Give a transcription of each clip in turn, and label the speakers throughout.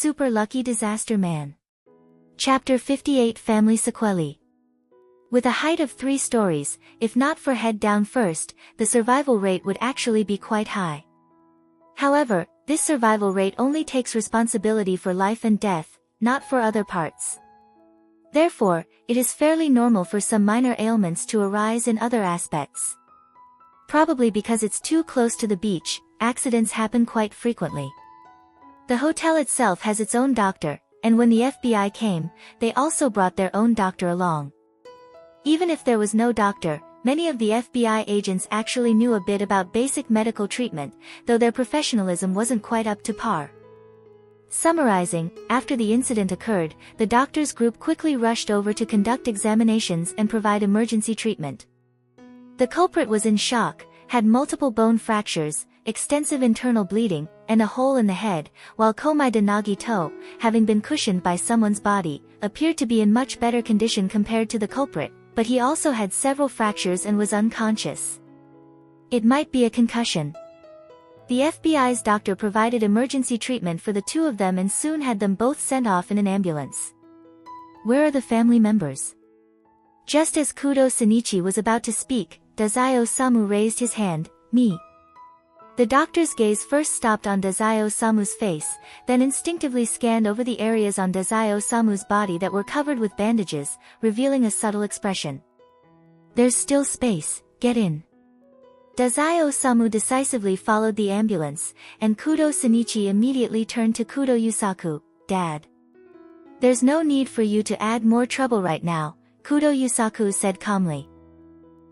Speaker 1: Super Lucky Disaster Man. Chapter 58 Family Sequelae. With a height of 3 stories, if not for head down first, the survival rate would actually be quite high. However, this survival rate only takes responsibility for life and death, not for other parts. Therefore, it is fairly normal for some minor ailments to arise in other aspects. Probably because it's too close to the beach, accidents happen quite frequently. The hotel itself has its own doctor, and when the FBI came, they also brought their own doctor along. Even if there was no doctor, many of the FBI agents actually knew a bit about basic medical treatment, though their professionalism wasn't quite up to par. Summarizing, after the incident occurred, the doctors group quickly rushed over to conduct examinations and provide emergency treatment. The culprit was in shock, had multiple bone fractures, extensive internal bleeding, and a hole in the head, while Komaida Nagito, having been cushioned by someone's body, appeared to be in much better condition compared to the culprit, but he also had several fractures and was unconscious. It might be a concussion. The FBI's doctor provided emergency treatment for the 2 of them and soon had them both sent off in an ambulance. Where are the family members? Just as Kudo Shinichi was about to speak, Dazai Osamu raised his hand. Me. The doctor's gaze first stopped on Dazai Osamu's face, then instinctively scanned over the areas on Dazai Osamu's body that were covered with bandages, revealing a subtle expression. There's still space, get in. Dazai Osamu decisively followed the ambulance, and Kudo Shinichi immediately turned to Kudo Yusaku. Dad. There's no need for you to add more trouble right now, Kudo Yusaku said calmly.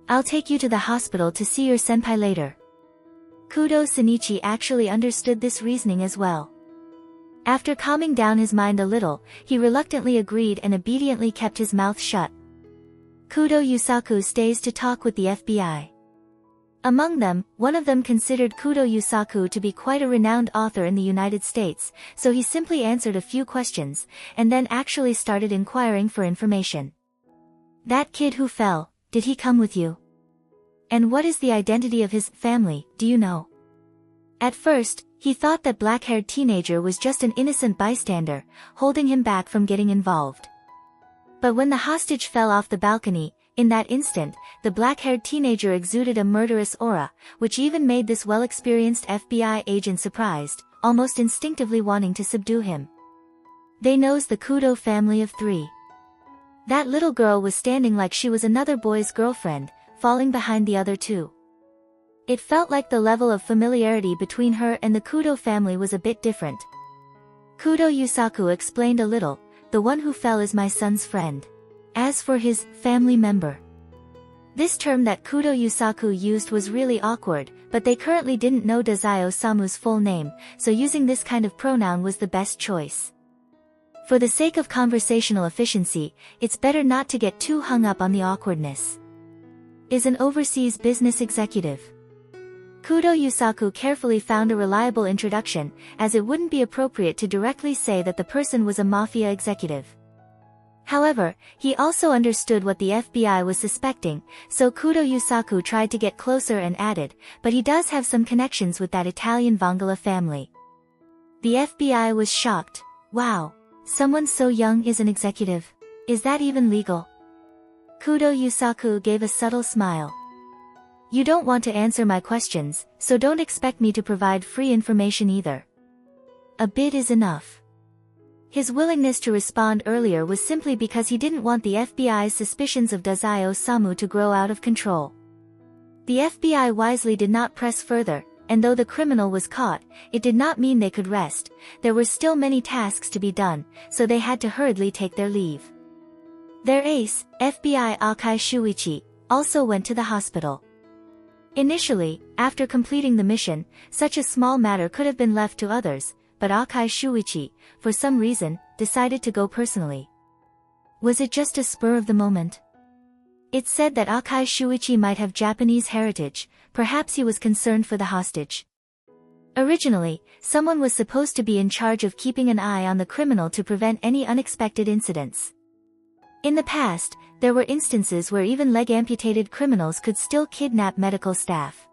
Speaker 1: I'll take you to the hospital to see your senpai later. Kudo Shinichi actually understood this reasoning as well. After calming down his mind a little, he reluctantly agreed and obediently kept his mouth shut. Kudo Yusaku stays to talk with the FBI. Among them, one of them considered Kudo Yusaku to be quite a renowned author in the United States, so he simply answered a few questions, and then actually started inquiring for information. That kid who fell, did he come with you? And what is the identity of his family, do you know? At first, he thought that black-haired teenager was just an innocent bystander, holding him back from getting involved. But when the hostage fell off the balcony, in that instant, the black-haired teenager exuded a murderous aura, which even made this well-experienced FBI agent surprised, almost instinctively wanting to subdue him. They knows the Kudo family of 3. That little girl was standing like she was another boy's girlfriend, falling behind the other 2. It felt like the level of familiarity between her and the Kudo family was a bit different. Kudo Yusaku explained a little, the one who fell is my son's friend. As for his family member. This term that Kudo Yusaku used was really awkward, but they currently didn't know Dazai Osamu's full name, so using this kind of pronoun was the best choice. For the sake of conversational efficiency, it's better not to get too hung up on the awkwardness. Is an overseas business executive. Kudo Yusaku carefully found a reliable introduction, as it wouldn't be appropriate to directly say that the person was a mafia executive. However, he also understood what the FBI was suspecting, so Kudo Yusaku tried to get closer and added, but he does have some connections with that Italian Vongala family. The FBI was shocked. Wow. Someone so young is an executive. Is that even legal? Kudo Yusaku gave a subtle smile. You don't want to answer my questions, so don't expect me to provide free information either. A bit is enough. His willingness to respond earlier was simply because he didn't want the FBI's suspicions of Dazai Osamu to grow out of control. The FBI wisely did not press further, and though the criminal was caught, it did not mean they could rest. There were still many tasks to be done, so they had to hurriedly take their leave. Their ace, FBI Akai Shuichi, also went to the hospital. Initially, after completing the mission, such a small matter could have been left to others, but Akai Shuichi, for some reason, decided to go personally. Was it just a spur of the moment? It's said that Akai Shuichi might have Japanese heritage, perhaps he was concerned for the hostage. Originally, someone was supposed to be in charge of keeping an eye on the criminal to prevent any unexpected incidents. In the past, there were instances where even leg-amputated criminals could still kidnap medical staff.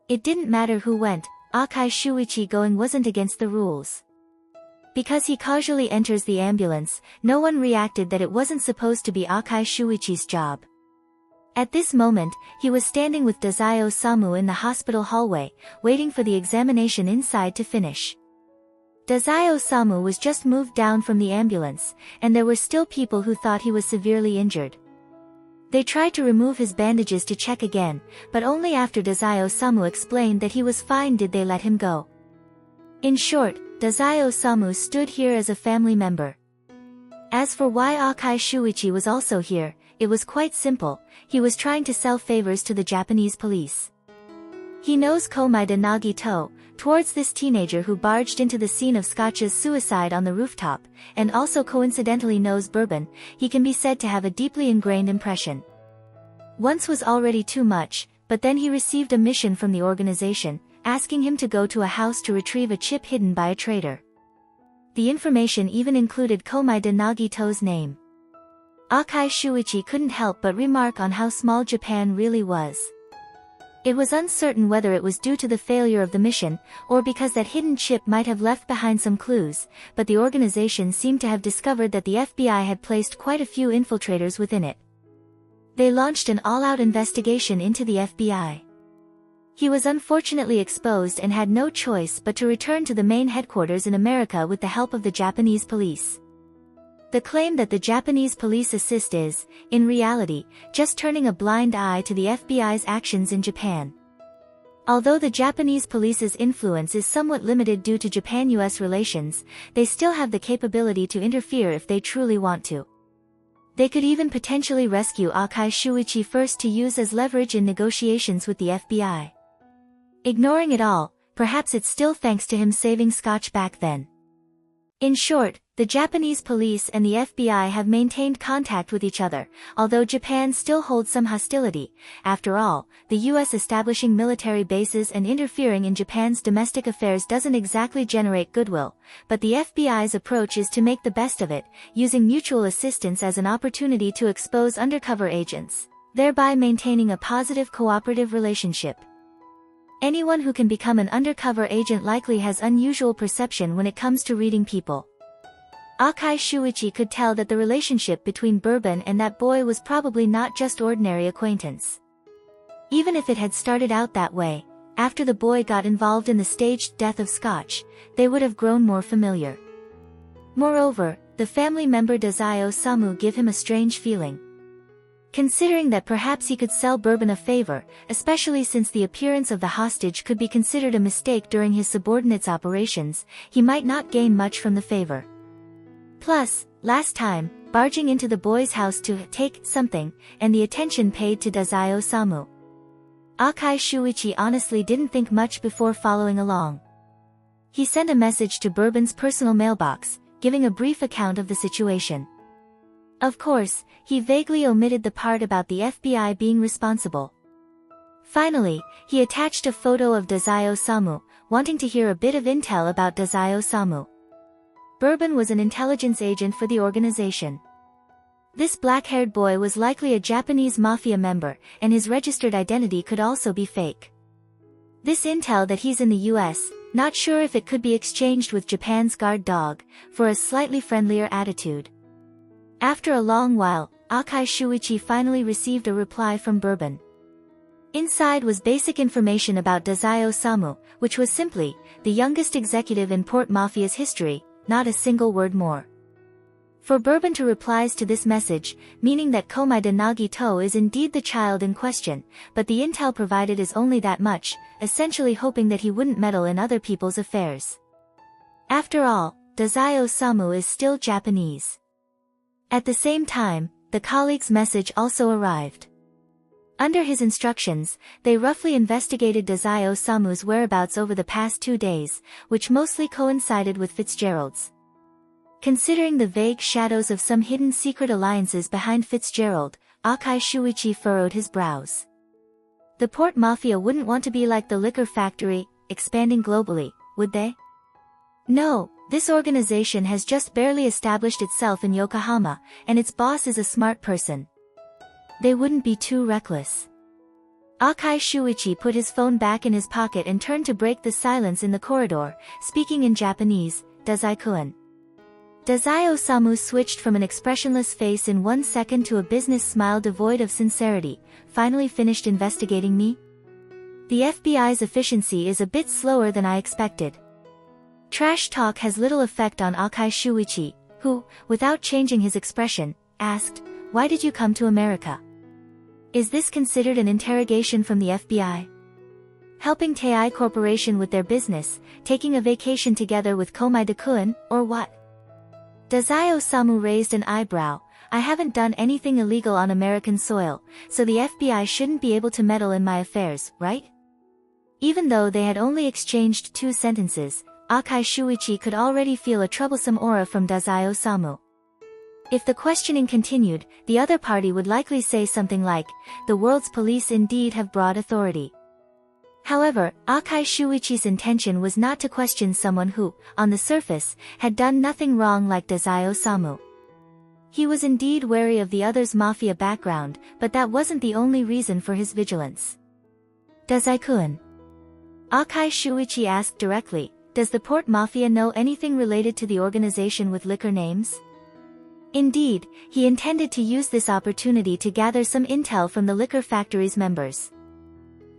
Speaker 1: It didn't matter who went, Akai Shuichi going wasn't against the rules. Because he casually enters the ambulance, no one reacted that it wasn't supposed to be Akai Shuichi's job. At this moment, he was standing with Dazai Osamu in the hospital hallway, waiting for the examination inside to finish. Dazai Osamu was just moved down from the ambulance, and there were still people who thought he was severely injured. They tried to remove his bandages to check again, but only after Dazai Osamu explained that he was fine did they let him go. In short, Dazai Osamu stood here as a family member. As for why Akai Shuichi was also here, it was quite simple. He was trying to sell favors to the Japanese police. He knows Komaeda Nagito, towards this teenager who barged into the scene of Scotch's suicide on the rooftop, and also coincidentally knows Bourbon. He can be said to have a deeply ingrained impression. Once was already too much, but then he received a mission from the organization, asking him to go to a house to retrieve a chip hidden by a traitor. The information even included Komaeda Nagito's name. Akai Shuichi couldn't help but remark on how small Japan really was. It was uncertain whether it was due to the failure of the mission, or because that hidden chip might have left behind some clues, but the organization seemed to have discovered that the FBI had placed quite a few infiltrators within it. They launched an all-out investigation into the FBI. He was unfortunately exposed and had no choice but to return to the main headquarters in America with the help of the Japanese police. The claim that the Japanese police assist is, in reality, just turning a blind eye to the FBI's actions in Japan. Although the Japanese police's influence is somewhat limited due to Japan-US relations, they still have the capability to interfere if they truly want to. They could even potentially rescue Akai Shuichi first to use as leverage in negotiations with the FBI. Ignoring it all, perhaps it's still thanks to him saving Scotch back then. In short, the Japanese police and the FBI have maintained contact with each other, although Japan still holds some hostility. After all, the US establishing military bases and interfering in Japan's domestic affairs doesn't exactly generate goodwill, but the FBI's approach is to make the best of it, using mutual assistance as an opportunity to expose undercover agents, thereby maintaining a positive cooperative relationship. Anyone who can become an undercover agent likely has unusual perception when it comes to reading people. Akai Shuichi could tell that the relationship between Bourbon and that boy was probably not just ordinary acquaintance. Even if it had started out that way, after the boy got involved in the staged death of Scotch, they would have grown more familiar. Moreover, the family member Dazai Osamu gave him a strange feeling. Considering that perhaps he could sell Bourbon a favor, especially since the appearance of the hostage could be considered a mistake during his subordinate's operations, he might not gain much from the favor. Plus, last time, barging into the boy's house to take something, and the attention paid to Dazai Osamu. Akai Shuichi honestly didn't think much before following along. He sent a message to Bourbon's personal mailbox, giving a brief account of the situation. Of course, he vaguely omitted the part about the FBI being responsible. Finally, he attached a photo of Dazai Osamu, wanting to hear a bit of intel about Dazai Osamu. Bourbon was an intelligence agent for the organization. This black-haired boy was likely a Japanese mafia member, and his registered identity could also be fake. This intel that he's in the US, not sure if it could be exchanged with Japan's guard dog, for a slightly friendlier attitude. After a long while, Akai Shuichi finally received a reply from Bourbon. Inside was basic information about Dazai Osamu, which was simply, the youngest executive in Port Mafia's history, not a single word more. For Bourbon to replies to this message, meaning that Komaeda Nagito is indeed the child in question, but the intel provided is only that much, essentially hoping that he wouldn't meddle in other people's affairs. After all, Dazai Osamu is still Japanese. At the same time, the colleague's message also arrived. Under his instructions, they roughly investigated Dazai Osamu's whereabouts over the past 2 days, which mostly coincided with Fitzgerald's. Considering the vague shadows of some hidden secret alliances behind Fitzgerald, Akai Shuichi furrowed his brows. The Port Mafia wouldn't want to be like the liquor factory, expanding globally, would they? No. This organization has just barely established itself in Yokohama, and its boss is a smart person. They wouldn't be too reckless. Akai Shuichi put his phone back in his pocket and turned to break the silence in the corridor, speaking in Japanese, Dazai-kun. Dazai Osamu switched from an expressionless face in 1 second to a business smile devoid of sincerity. Finally finished investigating me? The FBI's efficiency is a bit slower than I expected. Trash talk has little effect on Akai Shuichi, who, without changing his expression, asked, "Why did you come to America? Is this considered an interrogation from the FBI? Helping Tei Corporation with their business, taking a vacation together with Komai Dakun, or what?" Dazai Osamu raised an eyebrow. "I haven't done anything illegal on American soil, so the FBI shouldn't be able to meddle in my affairs, right?" Even though they had only exchanged 2 sentences, Akai Shuichi could already feel a troublesome aura from Dazai Osamu. If the questioning continued, the other party would likely say something like, "The world's police indeed have broad authority." However, Akai Shuichi's intention was not to question someone who, on the surface, had done nothing wrong like Dazai Osamu. He was indeed wary of the other's mafia background, but that wasn't the only reason for his vigilance. "Dazai-kun?" Akai Shuichi asked directly, "Does the Port Mafia know anything related to the organization with liquor names?" Indeed, he intended to use this opportunity to gather some intel from the liquor factory's members.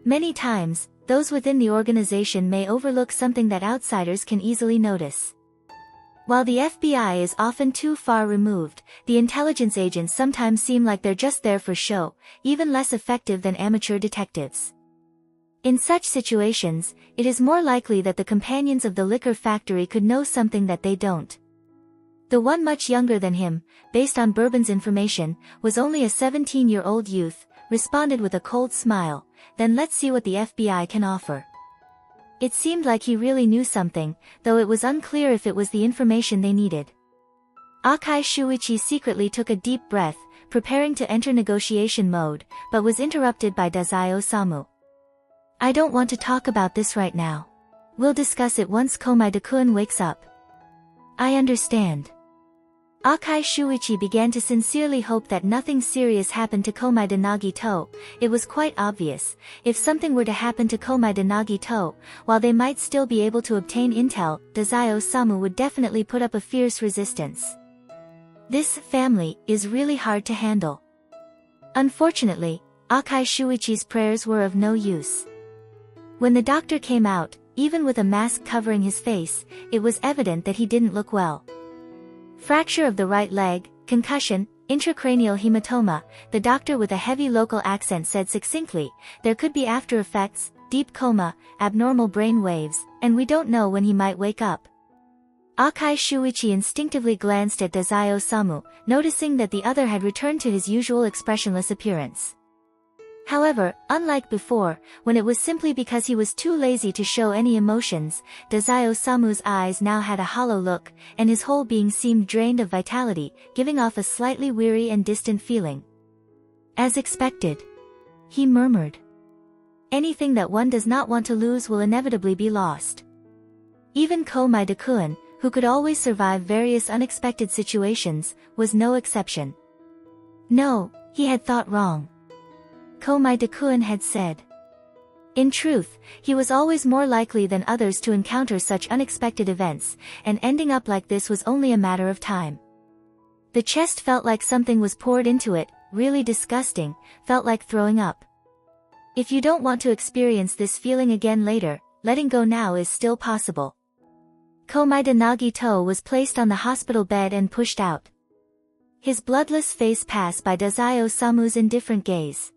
Speaker 1: Many times, those within the organization may overlook something that outsiders can easily notice. While the FBI is often too far removed, the intelligence agents sometimes seem like they're just there for show, even less effective than amateur detectives. In such situations, it is more likely that the companions of the liquor factory could know something that they don't. The one much younger than him, based on Bourbon's information, was only a 17-year-old youth, responded with a cold smile, "Then let's see what the FBI can offer." It seemed like he really knew something, though it was unclear if it was the information they needed. Akai Shuichi secretly took a deep breath, preparing to enter negotiation mode, but was interrupted by Dazai Osamu. "I don't want to talk about this right now. We'll discuss it once Komai Dakun wakes up." "I understand." Akai Shuichi began to sincerely hope that nothing serious happened to Komai de Nagito. It was quite obvious, if something were to happen to Komai de Nagito, while they might still be able to obtain intel, Dazai Osamu would definitely put up a fierce resistance. This family is really hard to handle. Unfortunately, Akai Shuichi's prayers were of no use. When the doctor came out, even with a mask covering his face, it was evident that he didn't look well. Fracture of the right leg, concussion, intracranial hematoma, the doctor with a heavy local accent said succinctly, "There could be after effects, deep coma, abnormal brain waves, and we don't know when he might wake up." Akai Shuichi instinctively glanced at Dazai Osamu, noticing that the other had returned to his usual expressionless appearance. However, unlike before, when it was simply because he was too lazy to show any emotions, Dazai Osamu's eyes now had a hollow look, and his whole being seemed drained of vitality, giving off a slightly weary and distant feeling. "As expected," he murmured. "Anything that one does not want to lose will inevitably be lost." Even Komai Dakun, who could always survive various unexpected situations, was no exception. No, he had thought wrong. Komai Dakun had said. In truth, he was always more likely than others to encounter such unexpected events, and ending up like this was only a matter of time. The chest felt like something was poured into it, really disgusting, felt like throwing up. If you don't want to experience this feeling again later, letting go now is still possible. Komai de Nagito was placed on the hospital bed and pushed out. His bloodless face passed by Dazai Osamu's indifferent gaze.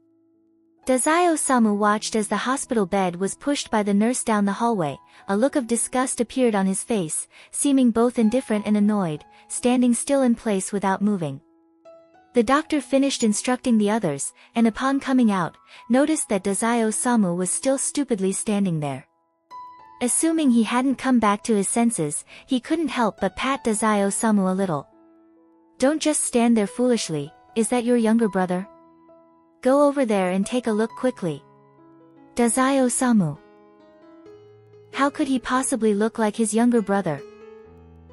Speaker 1: Dazai Osamu watched as the hospital bed was pushed by the nurse down the hallway. A look of disgust appeared on his face, seeming both indifferent and annoyed, standing still in place without moving. The doctor finished instructing the others, and upon coming out, noticed that Dazai Osamu was still stupidly standing there. Assuming he hadn't come back to his senses, he couldn't help but pat Dazai Osamu a little. "Don't just stand there foolishly, is that your younger brother? Go over there and take a look quickly." Dazai Osamu. How could he possibly look like his younger brother?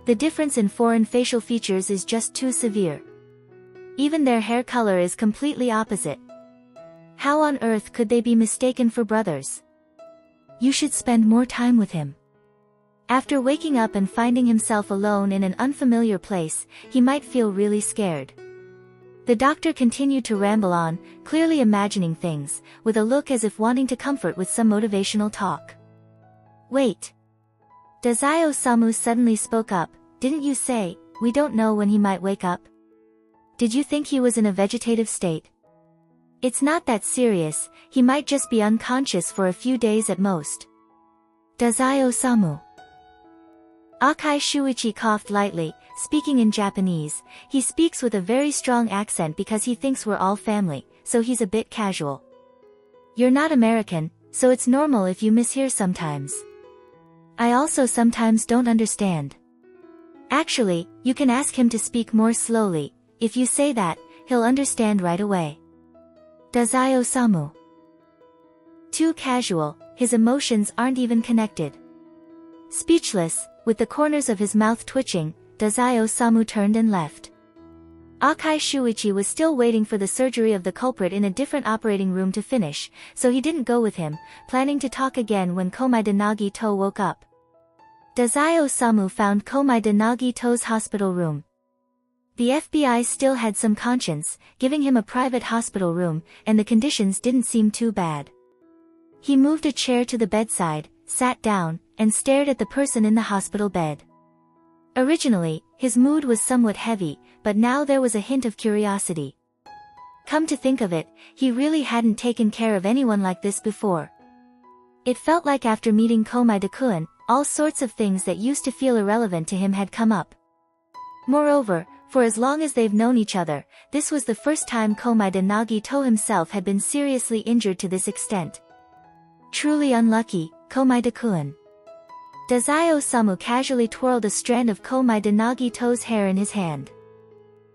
Speaker 1: The difference in foreign facial features is just too severe. Even their hair color is completely opposite. How on earth could they be mistaken for brothers? "You should spend more time with him. After waking up and finding himself alone in an unfamiliar place, he might feel really scared. The doctor continued to ramble on, clearly imagining things, with a look as if wanting to comfort with some motivational talk. Wait. Dazai Osamu suddenly spoke up, didn't you say, we don't know when he might wake up? Did you think he was in a vegetative state? It's not that serious, he might just be unconscious for a few days at most. Dazai Osamu. Akai Shuichi coughed lightly, speaking in Japanese. He speaks with a very strong accent because he thinks we're all family, so he's a bit casual. You're not American, so it's normal if you mishear sometimes. I also sometimes don't understand. Actually, you can ask him to speak more slowly. If you say that, he'll understand right away. Dazai Osamu. Too casual, his emotions aren't even connected. Speechless, with the corners of his mouth twitching, Dazai Osamu turned and left. Akai Shuichi was still waiting for the surgery of the culprit in a different operating room to finish, so he didn't go with him, planning to talk again when Komaeda Nagito woke up. Dazai Osamu found Komaeda Nagito's hospital room. The FBI still had some conscience, giving him a private hospital room, and the conditions didn't seem too bad. He moved a chair to the bedside, sat down, and stared at the person in the hospital bed. Originally, his mood was somewhat heavy, but now there was a hint of curiosity. Come to think of it, he really hadn't taken care of anyone like this before. It felt like after meeting Komaeda-kun, all sorts of things that used to feel irrelevant to him had come up. Moreover, for as long as they've known each other, this was the first time Komaeda Nagito himself had been seriously injured to this extent. Truly unlucky, Komaeda-kun. Dazai Osamu casually twirled a strand of Komaeda Nagito's hair in his hand.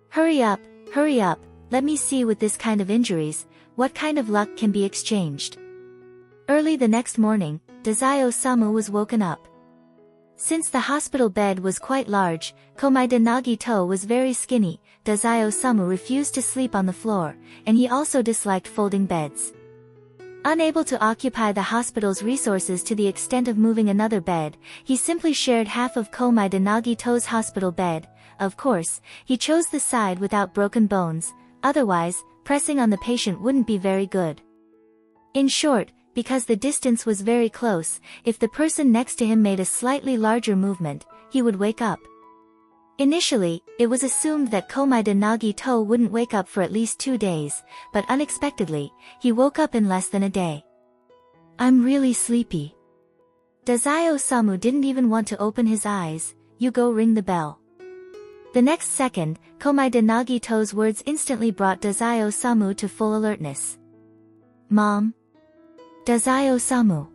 Speaker 1: Hurry up, let me see with this kind of injuries, what kind of luck can be exchanged. Early the next morning, Dazai Osamu was woken up. Since the hospital bed was quite large, Komaeda Nagito was very skinny, Dazai Osamu refused to sleep on the floor, and he also disliked folding beds. Unable to occupy the hospital's resources to the extent of moving another bed, he simply shared half of Komaeda Nagito's hospital bed. Of course, he chose the side without broken bones, otherwise, pressing on the patient wouldn't be very good. In short, because the distance was very close, if the person next to him made a slightly larger movement, he would wake up. Initially, it was assumed that Komaeda Nagito wouldn't wake up for at least 2 days, but unexpectedly, he woke up in less than a day. I'm really sleepy. Dazai Osamu didn't even want to open his eyes. You go ring the bell. The next second, Komaeda Nagito's words instantly brought Dazai Osamu to full alertness. Mom? Dazai Osamu.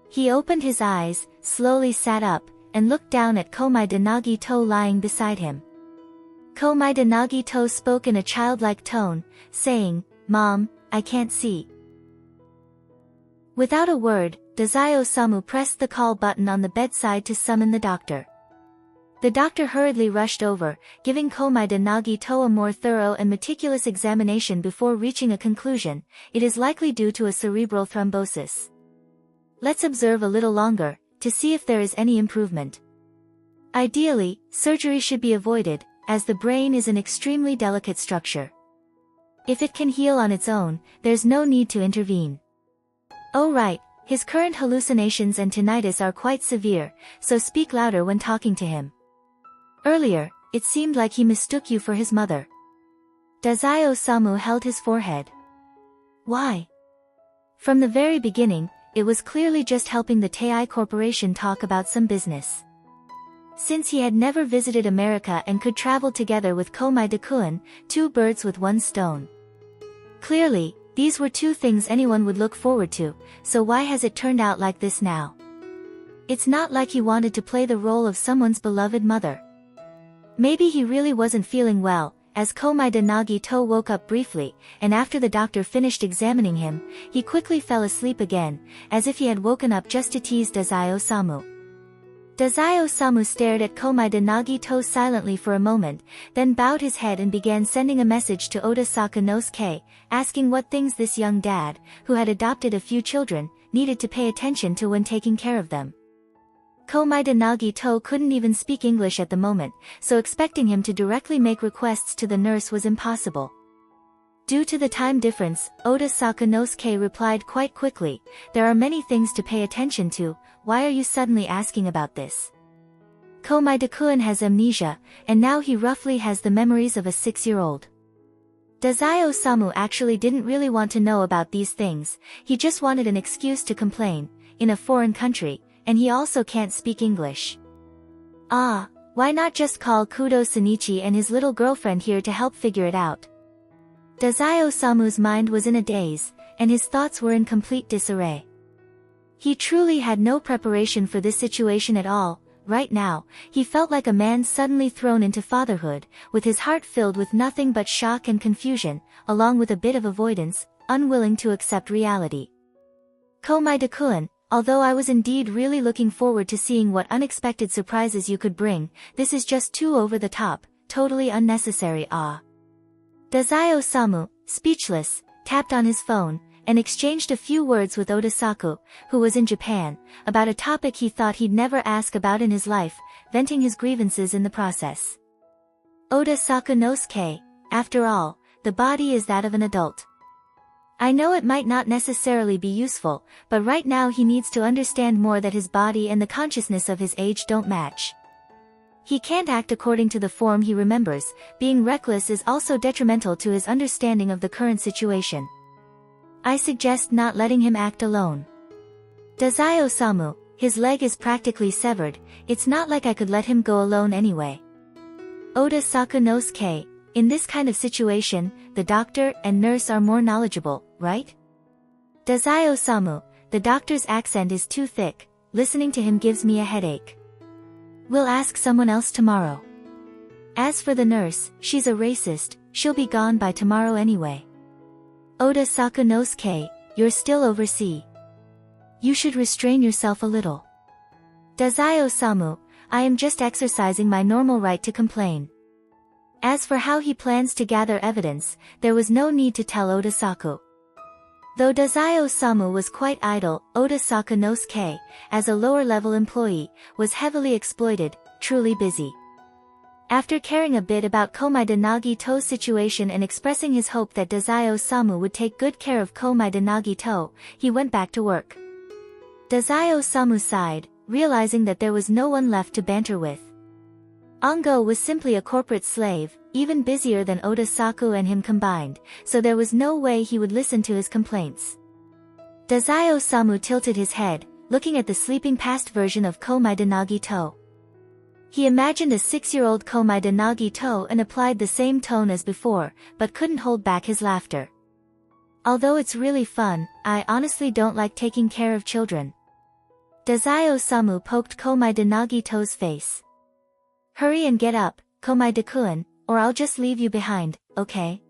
Speaker 1: He opened his eyes, slowly sat up, and looked down at Komaeda Nagito lying beside him. Komaeda Nagito spoke in a childlike tone, saying, Mom, I can't see. Without a word, Dazai Osamu pressed the call button on the bedside to summon the doctor. The doctor hurriedly rushed over, giving Komaeda Nagito a more thorough and meticulous examination before reaching a conclusion. It is likely due to a cerebral thrombosis. Let's observe a little longer, to see if there is any improvement. Ideally, surgery should be avoided, as the brain is an extremely delicate structure. If it can heal on its own, there's no need to intervene. Oh right, his current hallucinations and tinnitus are quite severe, so speak louder when talking to him. Earlier, it seemed like he mistook you for his mother. Dazai Osamu held his forehead. Why? From the very beginning, it was clearly just helping the Tei Corporation talk about some business. Since he had never visited America and could travel together with Komaeda-kun, 2 birds with 1 stone. Clearly, these were 2 things anyone would look forward to, so why has it turned out like this now? It's not like he wanted to play the role of someone's beloved mother. Maybe he really wasn't feeling well, as Komaeda Nagito woke up briefly, and after the doctor finished examining him, he quickly fell asleep again, as if he had woken up just to tease Dazai Osamu. Dazai Osamu stared at Komaeda Nagito silently for a moment, then bowed his head and began sending a message to Oda Sakanosuke, asking what things this young dad, who had adopted a few children, needed to pay attention to when taking care of them. Komaeda Nagito couldn't even speak English at the moment, so expecting him to directly make requests to the nurse was impossible. Due to the time difference, Oda Sakanosuke replied quite quickly, "There are many things to pay attention to, why are you suddenly asking about this?" Komaeda-kun has amnesia, and now he roughly has the memories of a 6-year-old. Dazai Osamu actually didn't really want to know about these things, he just wanted an excuse to complain, in a foreign country, and he also can't speak English. Why not just call Kudo Sunichi and his little girlfriend here to help figure it out? Dazai Osamu's mind was in a daze, and his thoughts were in complete disarray. He truly had no preparation for this situation at all. Right now, he felt like a man suddenly thrown into fatherhood, with his heart filled with nothing but shock and confusion, along with a bit of avoidance, unwilling to accept reality. Komaeda-kun, although I was indeed really looking forward to seeing what unexpected surprises you could bring, this is just too over the top, totally unnecessary. Dazai Osamu, speechless, tapped on his phone, and exchanged a few words with Odasaku, who was in Japan, about a topic he thought he'd never ask about in his life, venting his grievances in the process. Oda Sakanosuke, after all, the body is that of an adult. I know it might not necessarily be useful, but right now he needs to understand more that his body and the consciousness of his age don't match. He can't act according to the form he remembers, being reckless is also detrimental to his understanding of the current situation. I suggest not letting him act alone. Dazai Osamu, his leg is practically severed, it's not like I could let him go alone anyway. Oda Sakanosuke, in this kind of situation, the doctor and nurse are more knowledgeable, right? Dazai Osamu, the doctor's accent is too thick, listening to him gives me a headache. We'll ask someone else tomorrow. As for the nurse, she's a racist, she'll be gone by tomorrow anyway. Oda Sakanosuke, you're still overseas. You should restrain yourself a little. Dazai Osamu, I am just exercising my normal right to complain. As for how he plans to gather evidence, there was no need to tell Odasaku. Though Dazai Osamu was quite idle, Oda Sakanosuke, as a lower-level employee, was heavily exploited, truly busy. After caring a bit about Komaeda Nagito's situation and expressing his hope that Dazai Osamu would take good care of Komaeda Nagito, he went back to work. Dazai Osamu sighed, realizing that there was no one left to banter with. Ongo was simply a corporate slave, even busier than Odasaku and him combined, so there was no way he would listen to his complaints. Dazai Osamu tilted his head, looking at the sleeping past version of Komaeda Nagito. He imagined a 6-year-old Komaeda Nagito and applied the same tone as before, but couldn't hold back his laughter. Although it's really fun, I honestly don't like taking care of children. Dazai Osamu poked Komaeda Nagito's face. Hurry and get up, Komaeda-kun, or I'll just leave you behind, okay?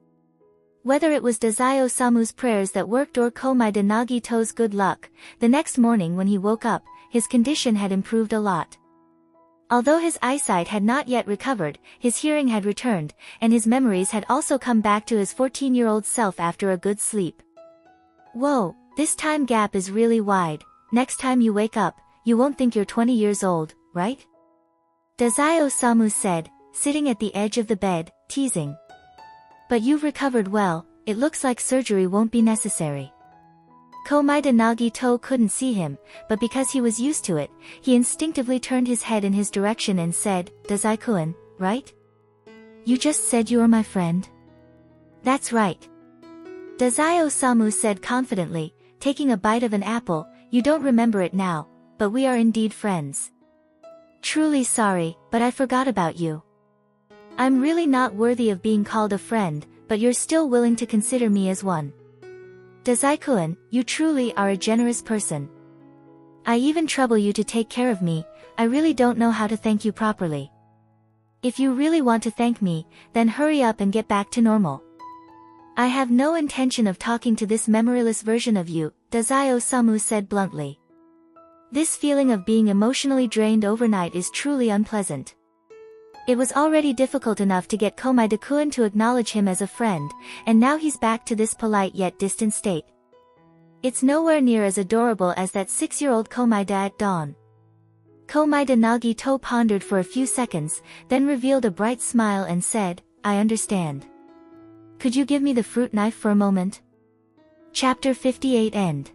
Speaker 1: Whether it was Dazai Osamu's prayers that worked or Komaeda Nagito's good luck, the next morning when he woke up, his condition had improved a lot. Although his eyesight had not yet recovered, his hearing had returned, and his memories had also come back to his 14-year-old self after a good sleep. Whoa, this time gap is really wide. Next time you wake up, you won't think you're 20 years old, right? Dazai Osamu said, sitting at the edge of the bed, teasing. But you've recovered well, it looks like surgery won't be necessary. Komaeda Nagito couldn't see him, but because he was used to it, he instinctively turned his head in his direction and said, Dazai-kun, right? You just said you were my friend? That's right. Dazai Osamu said confidently, taking a bite of an apple, you don't remember it now, but we are indeed friends. Truly sorry, but I forgot about you. I'm really not worthy of being called a friend, but you're still willing to consider me as one. Dazai-kun, you truly are a generous person. I even trouble you to take care of me, I really don't know how to thank you properly. If you really want to thank me, then hurry up and get back to normal. I have no intention of talking to this memoryless version of you, Dazai Osamu said bluntly. This feeling of being emotionally drained overnight is truly unpleasant. It was already difficult enough to get Komaeda-kun to acknowledge him as a friend, and now he's back to this polite yet distant state. It's nowhere near as adorable as that 6-year-old Komaeda at dawn. Komaeda Nagito pondered for a few seconds, then revealed a bright smile and said, I understand. Could you give me the fruit knife for a moment? Chapter 58 End.